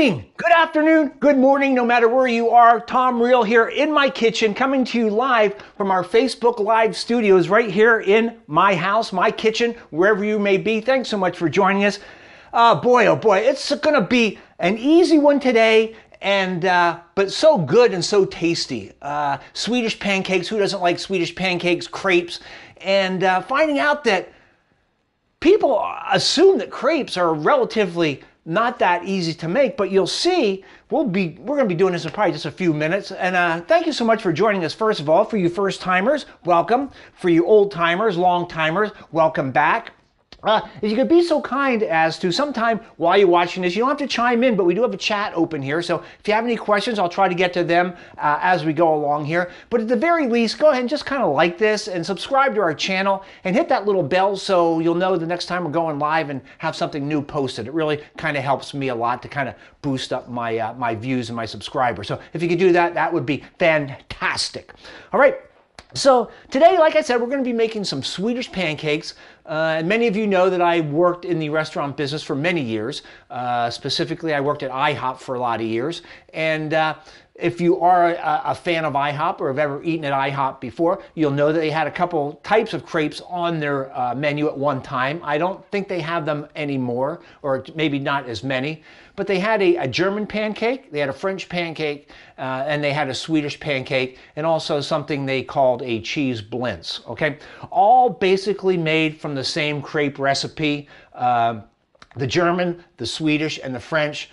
evening, good afternoon, good morning, no matter where you are. Tom Riehl here in my kitchen, coming to you live from our Facebook Live studios right here in my house, my kitchen, wherever you may be. Thanks so much for joining us. Oh boy, it's going to be an easy one today, and but so good and so tasty. Swedish pancakes, who doesn't like Swedish pancakes, crepes, and finding out that people assume that crepes are relatively not that easy to make, but you'll see we're going to be doing this in probably just a few minutes. And thank you so much for joining us. First of all, for you first timers, welcome. For you old timers, long timers, welcome back. If you could be so kind as to sometime while you're watching this, you don't have to chime in, but we do have a chat open here. So if you have any questions, I'll try to get to them as we go along here. But at the very least, go ahead and just kind of like this and subscribe to our channel and hit that little bell so you'll know the next time we're going live and have something new posted. It really kind of helps me a lot to kind of boost up my, my views and my subscribers. So if you could do that, that would be fantastic. All right. So today, like I said, we're going to be making some Swedish pancakes. And many of you know that I worked in the restaurant business for many years. Specifically, I worked at IHOP for a lot of years. And if you are a fan of IHOP or have ever eaten at IHOP before, you'll know that they had a couple types of crepes on their menu at one time. I don't think they have them anymore, or maybe not as many. But they had a German pancake, they had a French pancake, and they had a Swedish pancake, and also something they called a cheese blintz, okay? All basically made from the same crepe recipe. The German, the Swedish, and the French,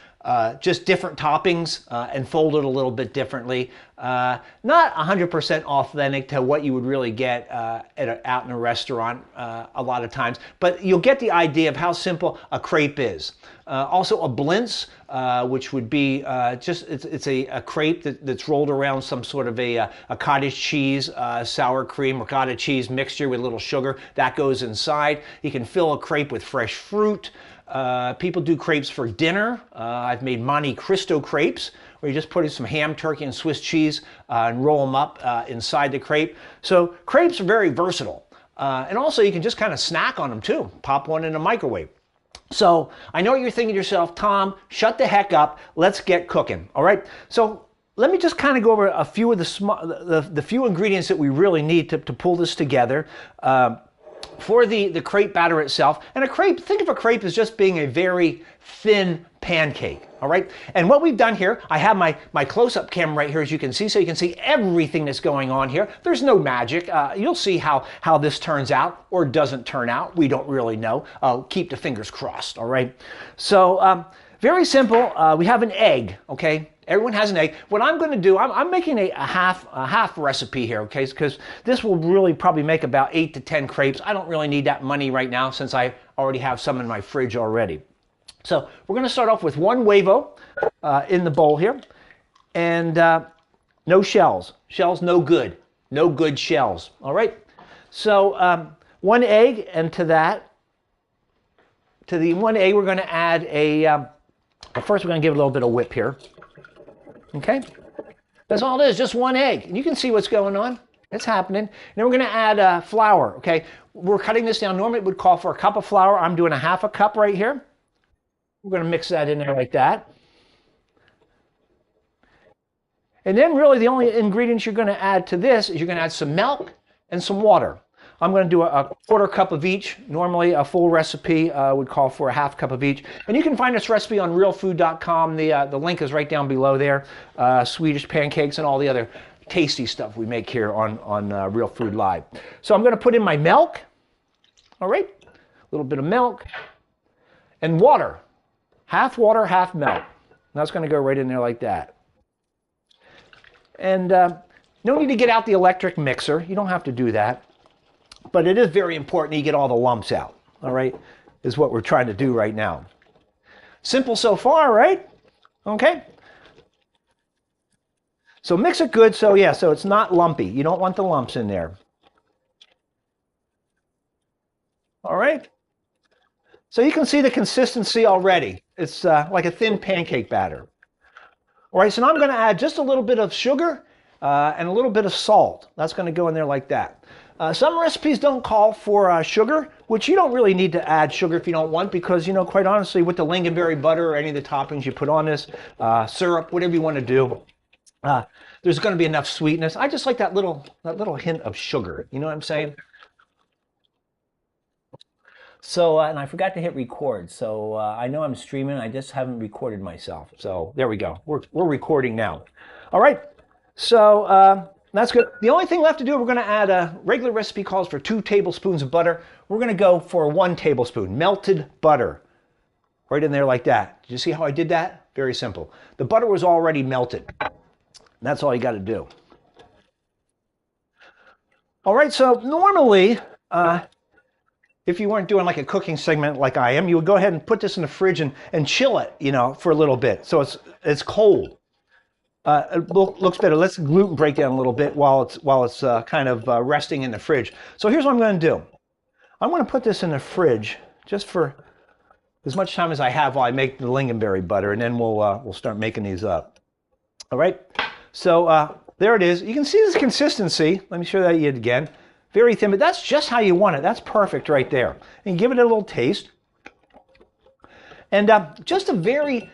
just different toppings and folded a little bit differently. Not 100% authentic to what you would really get out in a restaurant a lot of times, but you'll get the idea of how simple a crepe is. Also a blintz, which would be it's a crepe that's rolled around some sort of a cottage cheese, sour cream, ricotta cheese mixture with a little sugar. That goes inside. You can fill a crepe with fresh fruit. People do crepes for dinner. I've made Monte Cristo crepes, where you just put in some ham, turkey, and Swiss cheese and roll them up inside the crepe. So crepes are very versatile. And also you can just kind of snack on them too. Pop one in a microwave. So I know what you're thinking to yourself, Tom, shut the heck up. Let's get cooking. All right. So let me just kind of go over a few of the few ingredients that we really need to pull this together. For the crepe batter itself. And a crepe, think of a crepe as just being a very thin pancake, all right? And what we've done here, I have my close-up camera right here, as you can see, so you can see everything that's going on here. There's no magic. You'll see how this turns out or doesn't turn out. We don't really know. Keep the fingers crossed, all right? So very simple. We have an egg, okay? Everyone has an egg. What I'm going to do, I'm making a half recipe here, okay? Because this will really probably make about 8 to 10 crepes. I don't really need that money right now since I already have some in my fridge already. So we're going to start off with one huevo in the bowl here, and no shells. Shells no good. No good shells. All right. So one egg, and to the one egg, we're going to add first we're going to give it a little bit of whip here. Okay, that's all it is, just one egg. And you can see what's going on. It's happening. And then we're going to add flour, okay? We're cutting this down. Normally it would call for a cup of flour. I'm doing a half a cup right here. We're going to mix that in there like that. And then really the only ingredients you're going to add to this is you're going to add some milk and some water. I'm going to do a quarter cup of each. Normally a full recipe would call for a half cup of each. And you can find this recipe on realfood.com. The link is right down below there. Swedish pancakes and all the other tasty stuff we make here on Real Food Live. So I'm going to put in my milk. All right. A little bit of milk. And water. Half water, half milk. And that's going to go right in there like that. And no need to get out the electric mixer. You don't have to do that. But it is very important you get all the lumps out, all right, is what we're trying to do right now. Simple so far, right? Okay. So mix it good so it's not lumpy. You don't want the lumps in there. All right. So you can see the consistency already. It's like a thin pancake batter. All right, so now I'm going to add just a little bit of sugar and a little bit of salt. That's going to go in there like that. Some recipes don't call for sugar, which you don't really need to add sugar if you don't want, because, you know, quite honestly, with the lingonberry butter or any of the toppings you put on this, syrup, whatever you want to do, there's going to be enough sweetness. I just like that little hint of sugar. You know what I'm saying? So, and I forgot to hit record. So I know I'm streaming. I just haven't recorded myself. So there we go. We're recording now. All right. So that's good. The only thing left to do, we're going to add a regular recipe calls for 2 tablespoons of butter. We're going to go for 1 tablespoon melted butter. Right in there like that. Did you see how I did that? Very simple. The butter was already melted. That's all you got to do. All right. So normally, if you weren't doing like a cooking segment like I am, you would go ahead and put this in the fridge and chill it, you know, for a little bit. So it's cold. It looks better. Let's gluten break down a little bit while it's kind of resting in the fridge. So here's what I'm going to do. I'm going to put this in the fridge just for as much time as I have while I make the lingonberry butter, and then we'll start making these up. All right. So there it is. You can see this consistency. Let me show that you again. Very thin, but that's just how you want it. That's perfect right there. And give it a little taste. And just a very,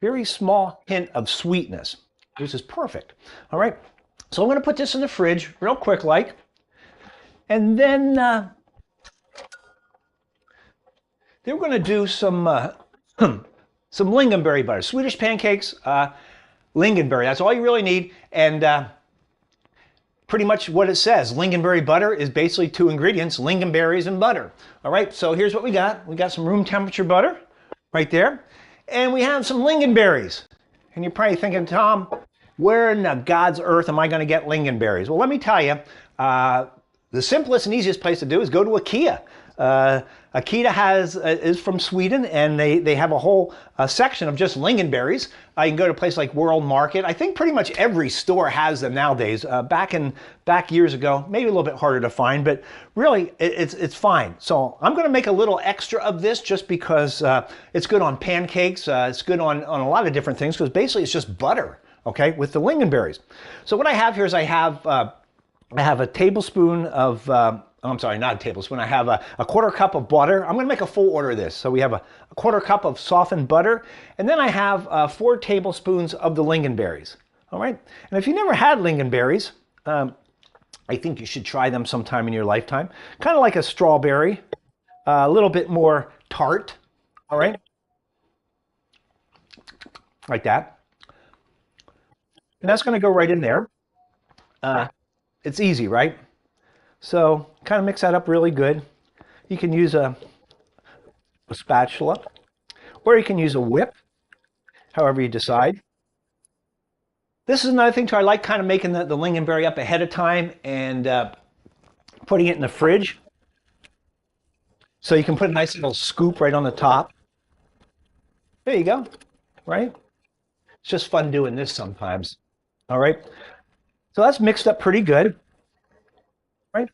very small hint of sweetness. This is perfect. All right. So I'm going to put this in the fridge real quick like. And then we're going to do some lingonberry butter. Swedish pancakes, lingonberry. That's all you really need. And pretty much what it says. Lingonberry butter is basically 2 ingredients, lingonberries and butter. All right, so here's what we got. We got some room temperature butter right there. And we have some lingonberries. And you're probably thinking, Tom, where in God's earth am I going to get lingonberries? Well, let me tell you, the simplest and easiest place to do is go to IKEA. IKEA is from Sweden, and they have a whole section of just lingonberries. You can go to a place like World Market. I think pretty much every store has them nowadays. Back years ago, maybe a little bit harder to find, but really it's fine. So I'm going to make a little extra of this just because it's good on pancakes. It's good on a lot of different things because basically it's just butter, okay, with the lingonberries. So what I have here is I have a tablespoon of I'm sorry, not a tablespoon. I have a 1/4 cup of butter. I'm going to make a full order of this. So we have a 1/4 cup of softened butter. And then I have 4 tablespoons of the lingonberries. All right. And if you never had lingonberries, I think you should try them sometime in your lifetime. Kind of like a strawberry, a little bit more tart. All right. Like that. And that's going to go right in there. It's easy, right? So kind of mix that up really good. You can use a spatula, or you can use a whip, however you decide. This is another thing too. I like kind of making the lingonberry up ahead of time and putting it in the fridge. So you can put a nice little scoop right on the top. There you go, right? It's just fun doing this sometimes. All right. So that's mixed up pretty good. Right?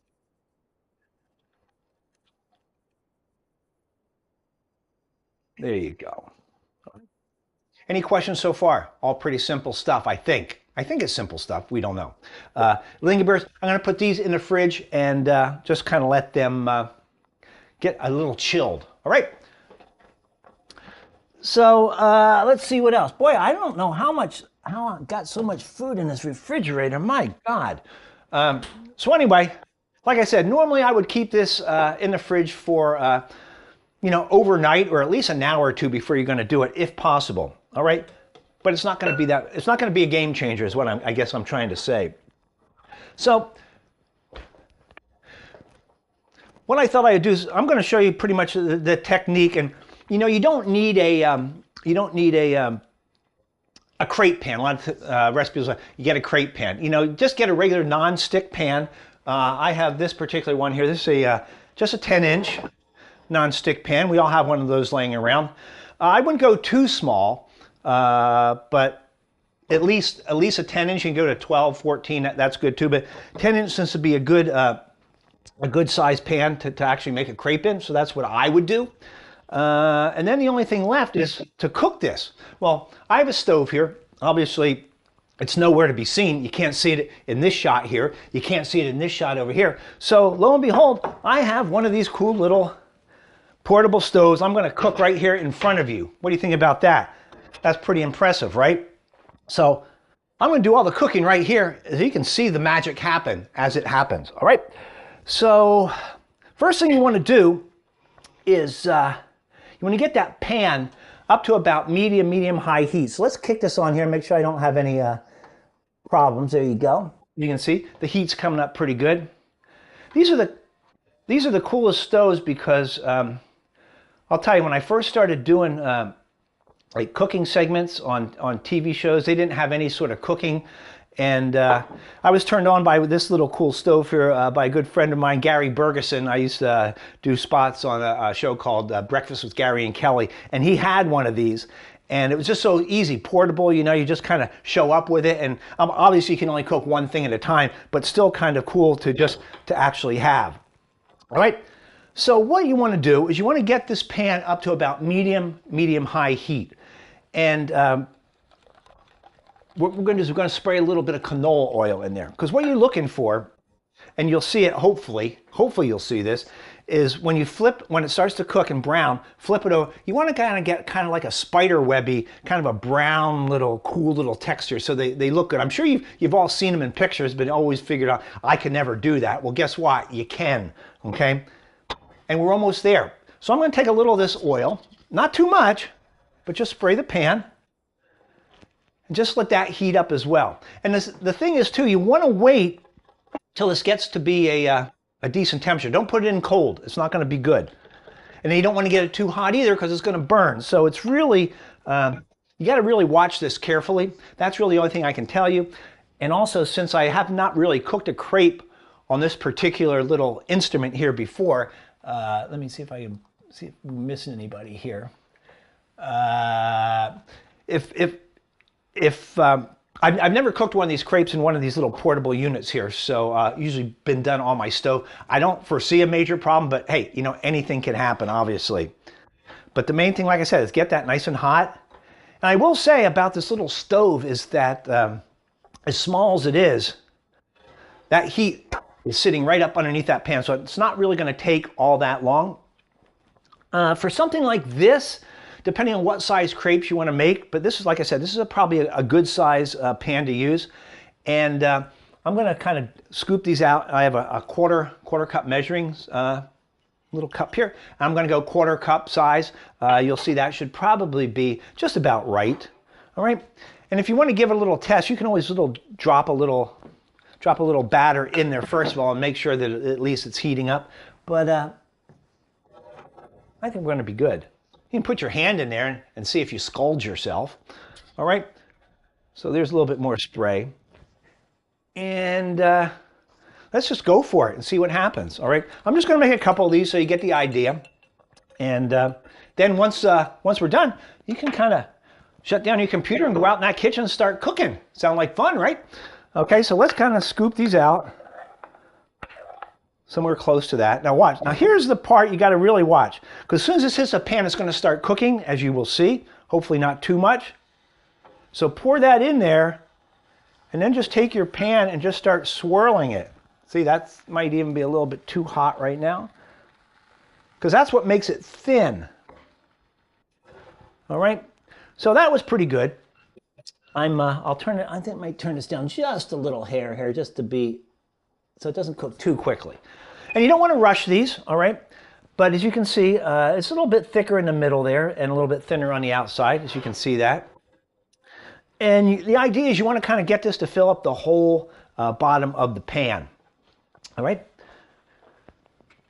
There you go. Any questions so far? All pretty simple stuff, I think. I think it's simple stuff. We don't know. Lingonberries, I'm going to put these in the fridge and just kind of let them get a little chilled. All right. So let's see what else. Boy, I don't know how I got so much food in this refrigerator. My God. So anyway, like I said, normally I would keep this in the fridge for, overnight or at least an hour or two before you're going to do it, if possible. All right. But it's not going to be it's not going to be a game changer is what I guess I'm trying to say. So what I thought I'd do is I'm going to show you pretty much the technique. And, you don't need a crepe pan. A lot of recipes, you get a crepe pan. Just get a regular non-stick pan. I have this particular one here. This is just a 10-inch non-stick pan. We all have one of those laying around. I wouldn't go too small, but at least a 10-inch. You can go to 12, 14. That's good too. But 10-inch seems to be a good size pan to actually make a crepe in. So that's what I would do. And then the only thing left is to cook this. Well, I have a stove here. Obviously, it's nowhere to be seen. You can't see it in this shot here. You can't see it in this shot over here. So lo and behold, I have one of these cool little portable stoves. I'm going to cook right here in front of you. What do you think about that? That's pretty impressive, right? So I'm going to do all the cooking right here, so you can see the magic happen as it happens. All right. So first thing you want to do is you want to get that pan up to about medium high heat. So let's kick this on here and make sure I don't have any problems. There you go. You can see the heat's coming up pretty good. These are the coolest stoves because I'll tell you, when I first started doing like cooking segments on TV shows, they didn't have any sort of cooking. And I was turned on by this little cool stove here by a good friend of mine, Gary Bergeson. I used to do spots on a show called Breakfast with Gary and Kelly, and he had one of these. And it was just so easy, portable, you know, you just kind of show up with it. And obviously you can only cook one thing at a time, but still kind of cool to actually have. All right, so what you want to do is you want to get this pan up to about medium high heat. And what we're going to do is we're going to spray a little bit of canola oil in there, because what you're looking for, and you'll see it hopefully you'll see this, is when you flip, when it starts to cook and brown, flip it over. You want to kind of get kind of like a spider webby, kind of a brown little cool little texture, so they look good. I'm sure you've all seen them in pictures, but always figured out I can never do that. Well, guess what? You can. Okay, and we're almost there. So I'm going to take a little of this oil, not too much, but just spray the pan. And just let that heat up as well. And the thing is too, you want to wait till this gets to be a decent temperature. Don't put it in cold. It's not going to be good. And then you don't want to get it too hot either, because it's going to burn. So it's really, you got to really watch this carefully. That's really the only thing I can tell you. And also, since I have not really cooked a crepe on this particular little instrument here before, let me see if I can see if I'm missing anybody here. I've never cooked one of these crepes in one of these little portable units here, so usually been done on my stove. I don't foresee a major problem, but hey, you know, anything can happen, obviously. But the main thing, like I said, is get that nice and hot. And I will say about this little stove is that as small as it is, that heat is sitting right up underneath that pan, so it's not really going to take all that long. For something like this, depending on what size crepes you want to make, but this is, like I said, this is probably a good size pan to use. And I'm going to kind of scoop these out. I have a quarter cup measuring little cup here. I'm going to go quarter cup size. You'll see that should probably be just about right. All right. And if you want to give it a little test, you can always drop a little batter in there first of all and make sure that at least it's heating up. But I think we're going to be good. You can put your hand in there and see if you scald yourself. All right. So there's a little bit more spray. And let's just go for it and see what happens. All right. I'm just going to make a couple of these so you get the idea. And then once we're done, you can kind of shut down your computer and go out in that kitchen and start cooking. Sound like fun, right? Okay. So let's kind of scoop these out somewhere close to that. Now watch. Now here's the part you got to really watch, because as soon as this hits a pan, it's going to start cooking, as you will see. Hopefully not too much. So pour that in there, and then just take your pan and just start swirling it. See, that might even be a little bit too hot right now, because that's what makes it thin. All right. So that was pretty good. I'll turn it. I think I might turn this down just a little hair here, just to be, so it doesn't cook too quickly. And you don't want to rush these, all right? But as you can see, it's a little bit thicker in the middle there and a little bit thinner on the outside, as you can see that. And the idea is you want to kind of get this to fill up the whole bottom of the pan, all right?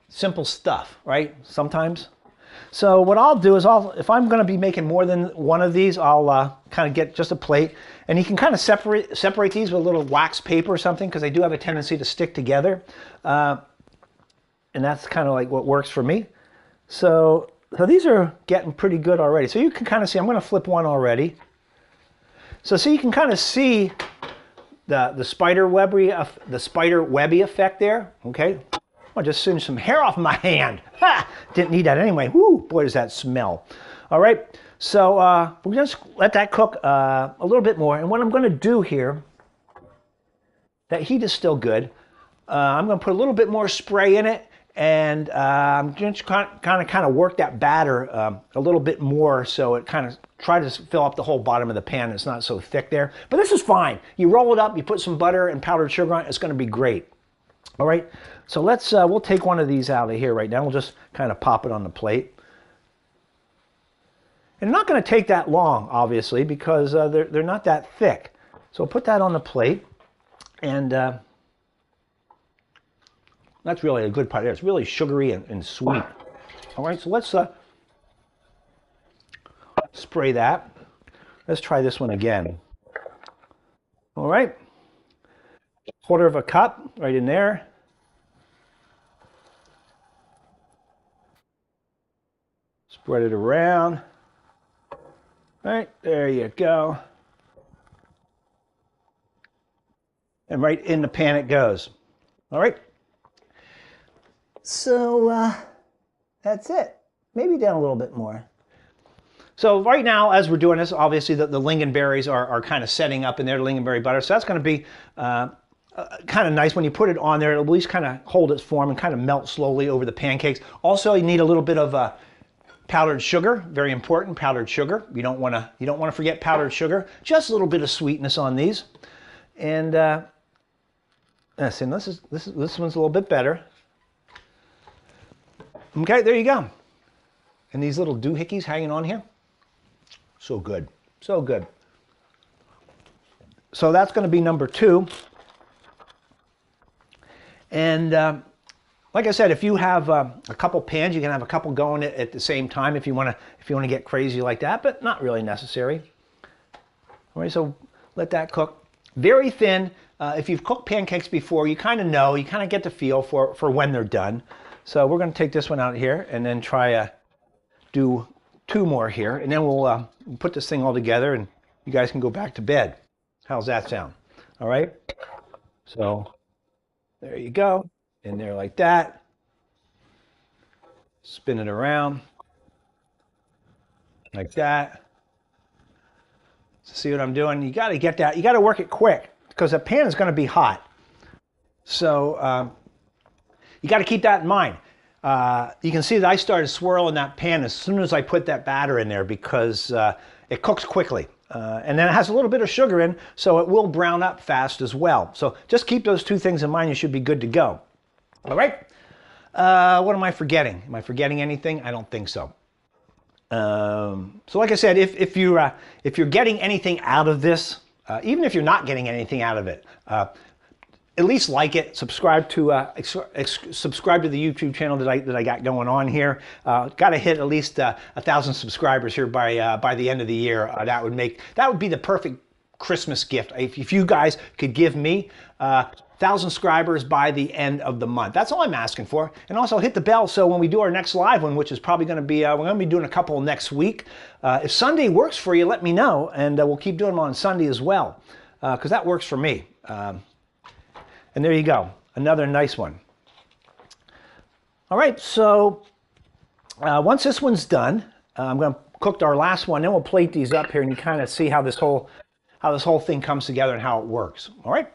Simple stuff, right? Sometimes. So what I'll do is if I'm going to be making more than one of these, I'll kind of get just a plate. And you can kind of separate these with a little wax paper or something, because they do have a tendency to stick together. And that's kind of like what works for me. So these are getting pretty good already. So you can kind of see, I'm going to flip one already. So you can kind of see the spider webby effect there, okay? I'll just singe some hair off my hand. Ha! Didn't need that anyway. Whoo, boy, does that smell. All right, so we're going to let that cook a little bit more. And what I'm going to do here, that heat is still good. I'm going to put a little bit more spray in it. And I'm just kind of work that batter a little bit more, so it kind of try to fill up the whole bottom of the pan. It's not so thick there, but this is fine. You roll it up, you put some butter and powdered sugar on it. It's going to be great. All right, so let's we'll take one of these out of here right now. We'll just kind of pop it on the plate. And not going to take that long, obviously, because they're not that thick. So we'll put that on the plate, and that's really a good part there. It's really sugary and sweet. All right, so let's spray that. Let's try this one again. All right, 1/4 cup right in there. Spread it around. All right, there you go. And right in the pan it goes. All right. So that's it. Maybe down a little bit more. So right now, as we're doing this, obviously the lingonberries are kind of setting up in there, the lingonberry butter. So that's going to be kind of nice when you put it on there. It'll at least kind of hold its form and kind of melt slowly over the pancakes. Also, you need a little bit of powdered sugar. Very important, powdered sugar. You don't want to forget powdered sugar. Just a little bit of sweetness on these. And see, this one's a little bit better. Okay, there you go. And these little doohickeys hanging on here. So good, so good. So that's going to be number 2. And like I said, if you have a couple pans, you can have a couple going at the same time if you want to get crazy like that, but not really necessary. All right, so let that cook. Very thin. If you've cooked pancakes before, you kind of know, you kind of get the feel for when they're done. So we're going to take this one out here and then try do 2 more here. And then we'll put this thing all together and you guys can go back to bed. How's that sound? All right. So there you go. In there like that. Spin it around. Like that. See what I'm doing? You got to get that. You got to work it quick because the pan is going to be hot. So you got to keep that in mind. You can see that I started swirling that pan as soon as I put that batter in there because it cooks quickly. And then it has a little bit of sugar in, so it will brown up fast as well. So just keep those 2 things in mind. You should be good to go. All right. What am I forgetting? Am I forgetting anything? I don't think so. So like I said, if you're getting anything out of this, even if you're not getting anything out of it, at least like it, subscribe to the YouTube channel that I got going on here. Got to hit at least 1,000 subscribers here by the end of the year. That would be the perfect Christmas gift if you guys could give me 1,000 subscribers by the end of the month. That's all I'm asking for. And also hit the bell so when we do our next live one, which is probably going to be we're going to be doing a couple next week. If Sunday works for you, let me know, and we'll keep doing them on Sunday as well because that works for me. And there you go, another nice one. All right, so once this one's done, I'm going to cook our last one. Then we'll plate these up here, and you kind of see how this whole thing comes together and how it works. All right.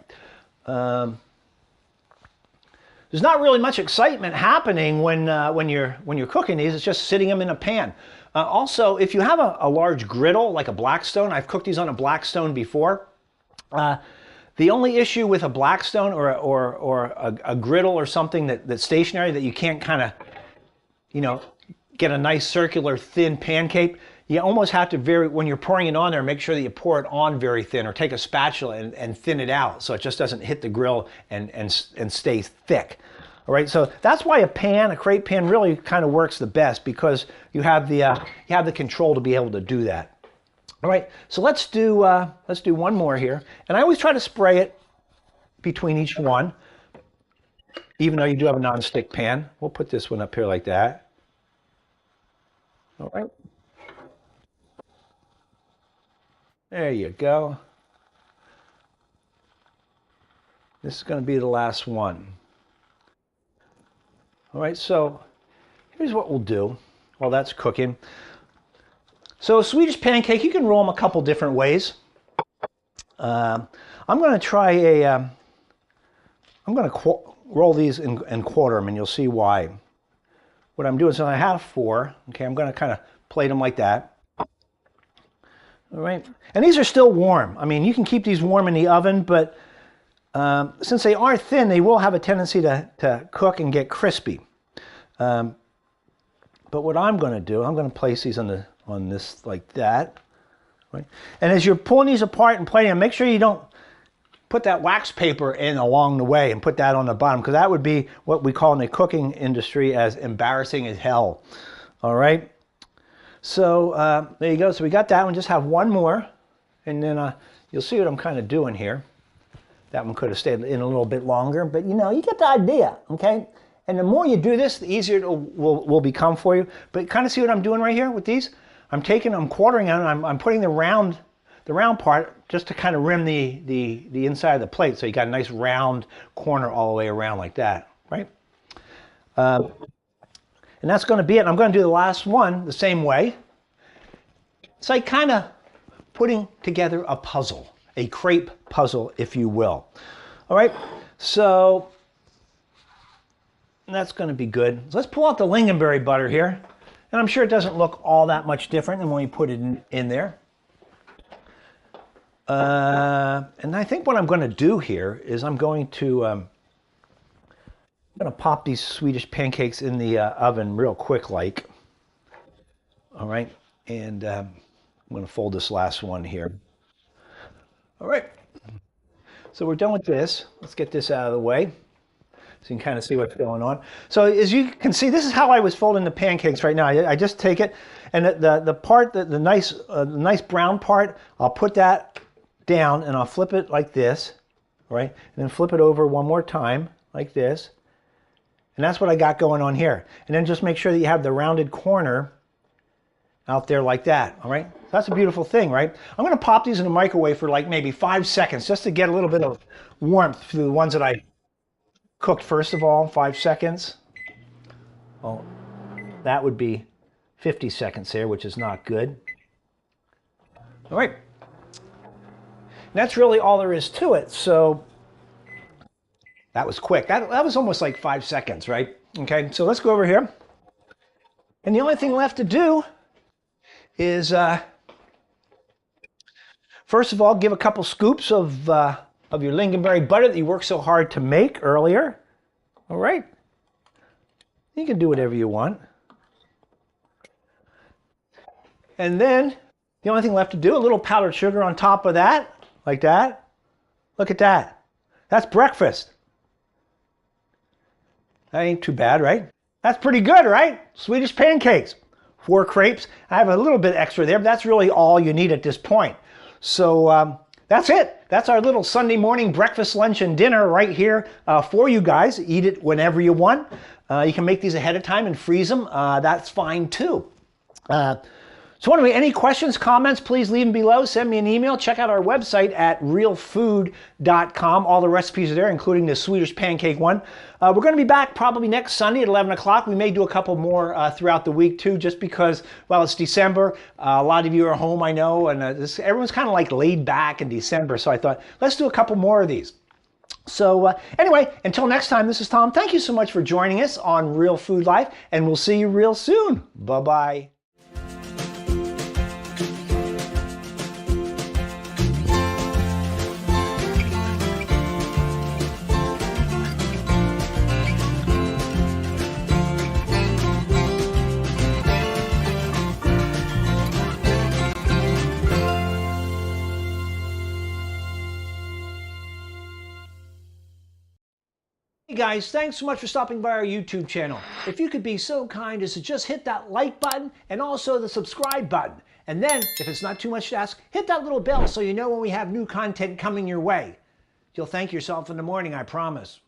There's not really much excitement happening when you're cooking these. It's just sitting them in a pan. Also, if you have a large griddle like a Blackstone, I've cooked these on a Blackstone before. The only issue with a Blackstone or a griddle or something that's stationary that you can't kind of, get a nice circular thin pancake, you almost have to when you're pouring it on there, make sure that you pour it on very thin or take a spatula and thin it out so it just doesn't hit the grill and stays thick. All right, so that's why a crepe pan really kind of works the best because you have the control to be able to do that. All right, so let's do one more here. And I always try to spray it between each one, even though you do have a non-stick pan. We'll put this one up here like that. All right. There you go. This is going to be the last one. All right, so here's what we'll do while that's cooking. So Swedish pancake, you can roll them a couple different ways. I'm going to try I'm going to roll these and quarter them, and you'll see why. What I'm doing is I have 4. Okay, I'm going to kind of plate them like that. All right, and these are still warm. I mean, you can keep these warm in the oven, but since they are thin, they will have a tendency to cook and get crispy. But what I'm going to do, I'm going to place these on this like that. Right? And as you're pulling these apart and plating them, make sure you don't put that wax paper in along the way and put that on the bottom, because that would be what we call in the cooking industry as embarrassing as hell. All right. So there you go. So we got that one. Just have one more, and then you'll see what I'm kind of doing here. That one could have stayed in a little bit longer, but you know, you get the idea, okay? And the more you do this, the easier it will become for you. But kind of see what I'm doing right here with these? I'm quartering them, and I'm putting the round part just to kind of rim the inside of the plate, so you got a nice round corner all the way around like that, right? And that's going to be it. I'm going to do the last one the same way. It's like kind of putting together a puzzle, a crepe puzzle, if you will. All right, so that's going to be good. So let's pull out the lingonberry butter here. And I'm sure it doesn't look all that much different than when we put it in there. And I think what I'm going to do here is I'm going to pop these Swedish pancakes in the oven real quick like. All right, and I'm going to fold this last one here. All right, so we're done with this. Let's get this out of the way so you can kind of see what's going on. So as you can see, this is how I was folding the pancakes right now. I just take it, and the part, the nice brown part, I'll put that down and I'll flip it like this, right? And then flip it over one more time like this. And that's what I got going on here. And then just make sure that you have the rounded corner out there like that, all right? That's a beautiful thing, right? I'm gonna pop these in the microwave for like maybe 5 seconds just to get a little bit of warmth through the ones that I cooked first of all. 5 seconds. Well, that would be 50 seconds there, which is not good. All right. And that's really all there is to it. So that was quick. That was almost like 5 seconds, right? Okay, so let's go over here. And the only thing left to do is, first of all, give a couple scoops of your lingonberry butter that you worked so hard to make earlier. All right. You can do whatever you want. And then the only thing left to do, a little powdered sugar on top of that, like that. Look at that. That's breakfast. That ain't too bad, right? That's pretty good, right? Swedish pancakes. 4 crepes. I have a little bit extra there, but that's really all you need at this point. So that's it. That's our little Sunday morning breakfast, lunch, and dinner right here for you guys. Eat it whenever you want. You can make these ahead of time and freeze them. That's fine too. So anyway, any questions, comments, please leave them below. Send me an email. Check out our website at realfood.com. All the recipes are there, including the Swedish pancake one. We're going to be back probably next Sunday at 11 o'clock. We may do a couple more throughout the week too, just because, well, it's December. A lot of you are home, I know, and everyone's kind of like laid back in December. So I thought, let's do a couple more of these. So anyway, until next time, this is Tom. Thank you so much for joining us on Real Food Life, and we'll see you real soon. Bye-bye. Hey guys, thanks so much for stopping by our YouTube channel. If you could be so kind as to just hit that like button and also the subscribe button. And then, if it's not too much to ask, hit that little bell so you know when we have new content coming your way. You'll thank yourself in the morning, I promise.